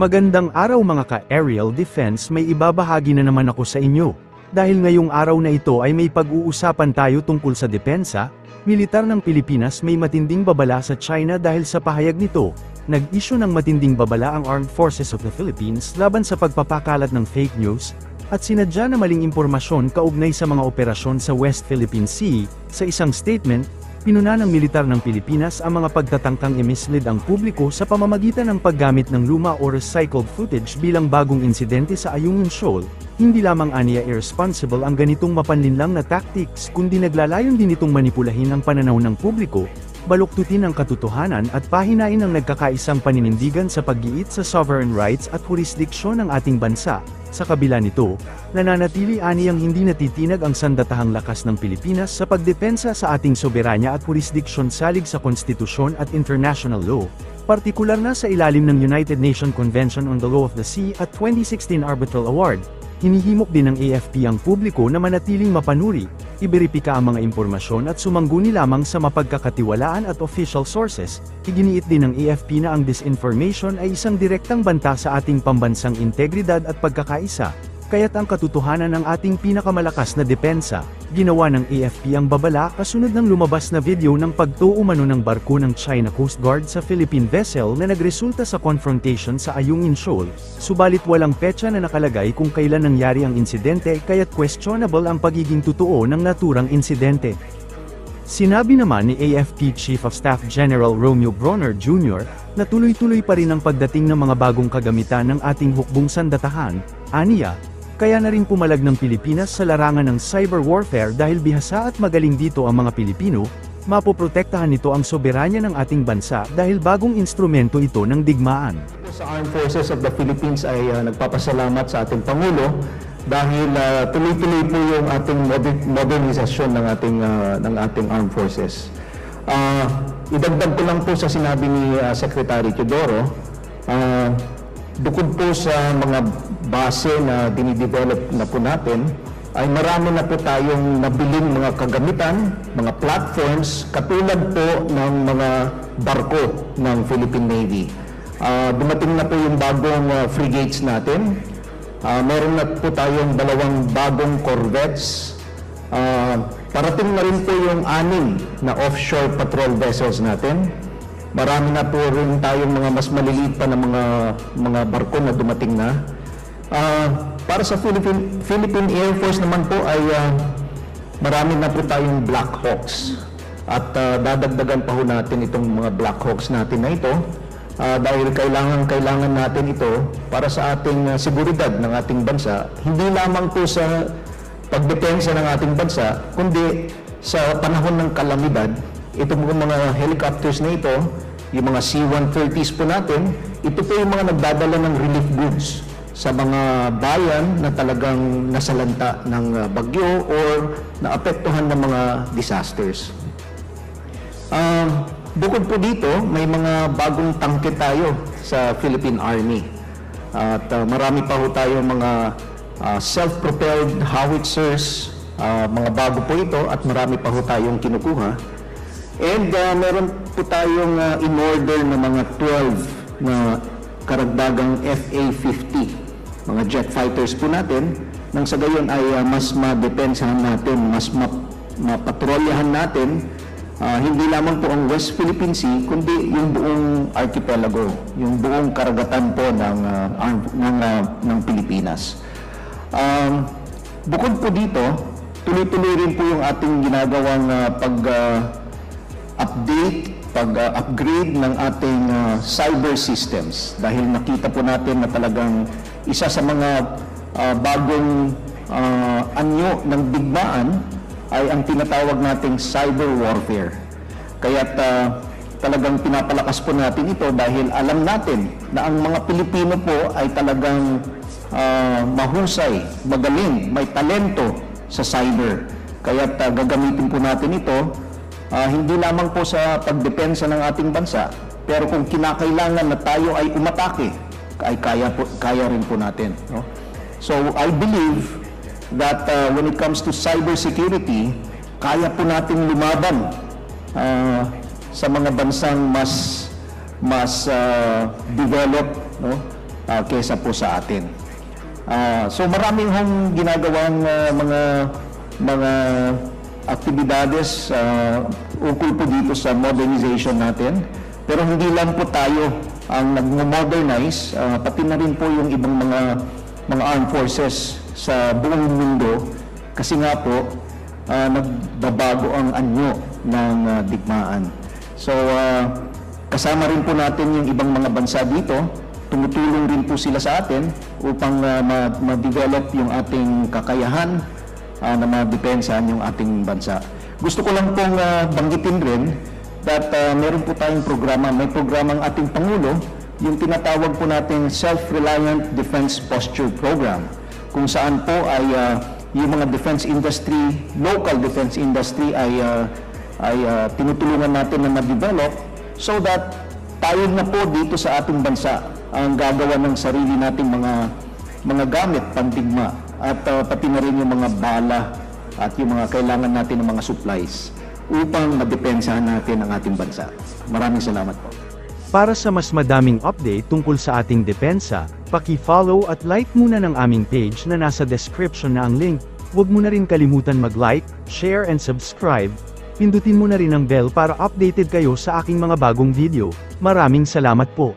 Magandang araw mga ka-aerial defense, may ibabahagi na naman ako sa inyo. Dahil ngayong araw na ito ay may pag-uusapan tayo tungkol sa depensa, militar ng Pilipinas. May matinding babala sa China dahil sa pahayag nito. Nag-issue ng matinding babala ang Armed Forces of the Philippines laban sa pagpapakalat ng fake news, at sinadya na maling impormasyon kaugnay sa mga operasyon sa West Philippine Sea. Sa isang statement, pinuna ng militar ng Pilipinas ang mga pagtatangkang i-mislead ang publiko sa pamamagitan ng paggamit ng luma o recycled footage bilang bagong insidente sa Ayungin Shoal. Hindi lamang aniya irresponsible ang ganitong mapanlinlang na tactics, kundi naglalayon din itong manipulahin ang pananaw ng publiko, baluktutin ang katotohanan at pahinain ang nagkakaisang paninindigan sa pag-iit sa sovereign rights at jurisdiksyon ng ating bansa. Sa kabila nito, nananatili aniyang hindi natitinag ang sandatahang lakas ng Pilipinas sa pagdepensa sa ating soberanya at jurisdiksyon salig sa konstitusyon at international law, partikular na sa ilalim ng United Nations Convention on the Law of the Sea at 2016 Arbitral Award. Hinihimok din ng AFP ang publiko na manatiling mapanuri, iberipika ang mga impormasyon at sumangguni lamang sa mapagkakatiwalaan at official sources. Iginiit din ng AFP na ang disinformation ay isang direktang banta sa ating pambansang integridad at pagkakaisa, kaya't ang katotohanan ng ating pinakamalakas na depensa. Ginawa ng AFP ang babala kasunod ng lumabas na video ng pagtuo-umano ng barko ng China Coast Guard sa Philippine vessel na nagresulta sa confrontation sa Ayungin Shoal, subalit walang petsa na nakalagay kung kailan nangyari ang insidente, kaya't questionable ang pagiging totoo ng naturang insidente. Sinabi naman ni AFP Chief of Staff General Romeo Bronner Jr. na tuloy-tuloy pa rin ang pagdating ng mga bagong kagamitan ng ating hukbong sandatahan, aniya. Kaya na rin pumalag ng Pilipinas sa larangan ng cyber warfare dahil bihasa at magaling dito ang mga Pilipino, mapoprotektahan nito ang soberanya ng ating bansa dahil bagong instrumento ito ng digmaan. Sa Armed Forces of the Philippines ay nagpapasalamat sa ating Pangulo dahil tuloy-tuloy po yung ating modernisasyon ng ating Armed Forces. Idagdag ko lang po sa sinabi ni Secretary Teodoro, bukod po sa mga base na dinidevelop na po natin, ay marami na po tayong nabiling mga kagamitan, mga platforms, katulad po ng mga barko ng Philippine Navy. Dumating na po yung bagong frigates natin. Meron na po tayong 2 bagong corvettes. Parating na rin po yung 6 na offshore patrol vessels natin. Marami na po rin tayong mga mas maliliit pa na mga barko na dumating na. Para sa Philippine Air Force naman po ay marami na po tayong Black Hawks. At dadagdagan pa ho natin itong mga Black Hawks natin na ito dahil kailangan natin ito para sa ating seguridad ng ating bansa. Hindi lamang po sa pagdepensa ng ating bansa, kundi sa panahon ng kalamidad. Ito po mga helicopters na ito, yung mga C-130s po natin, ito po yung mga nagdadala ng relief goods sa mga bayan na talagang nasalanta ng bagyo or naapektuhan ng mga disasters. Bukod po dito, may mga bagong tangke tayo sa Philippine Army. At marami pa po tayo mga self-propelled howitzers, mga bago po ito at marami pa po tayong kinukuha. And meron po tayong in-order na mga 12 na karagdagang FA-50, mga jet fighters po natin, nang sa gayon ay mas madepensahan natin, mas mapatrolyahan natin, hindi lamang po ang West Philippine Sea, kundi yung buong archipelago, yung buong karagatan po ng Pilipinas. Bukod po dito, tuloy-tuloy rin po yung ating ginagawang pag-upgrade ng ating cyber systems dahil nakita po natin na talagang isa sa mga bagong anyo ng digmaan ay ang tinatawag nating cyber warfare. Kaya't talagang pinapalakas po natin ito dahil alam natin na ang mga Pilipino po ay talagang mahusay, magaling, may talento sa cyber. Kaya't gagamitin po natin ito hindi lamang po sa pagdepensa ng ating bansa, pero kung kinakailangan na tayo ay umatake, ay kaya rin po natin. No? So I believe that when it comes to cyber security, kaya po natin lumaban sa mga bansang mas developed, no? kesa po sa atin. So maraming hong ginagawang mga aktibidades ukol po dito sa modernization natin. Pero hindi lang po tayo ang nag-modernize, pati na rin po yung ibang mga armed forces sa buong mundo kasi nga po nagbabago ang anyo ng digmaan. So kasama rin po natin yung ibang mga bansa dito, tumutulong rin po sila sa atin upang ma-develop yung ating kakayahan na madepensahan yung ating bansa. Gusto ko lang pong banggitin rin that meron po tayong programa, may programang ating Pangulo, yung tinatawag po natin Self-Reliant Defense Posture Program, kung saan po ay yung mga defense industry, local defense industry ay tinutulungan natin na ma-develop so that tayo na po dito sa ating bansa ang gagawa ng sarili nating mga gamit pandigma at pati na rin yung mga bala at yung mga kailangan natin ng mga supplies upang madepensahan natin ang ating bansa. Maraming salamat po. Para sa mas madaming update tungkol sa ating depensa, paki-follow at like muna ng aming page na nasa description na ang link. Huwag mo na rin kalimutan mag-like, share and subscribe. Pindutin mo na rin ang bell para updated kayo sa aking mga bagong video. Maraming salamat po.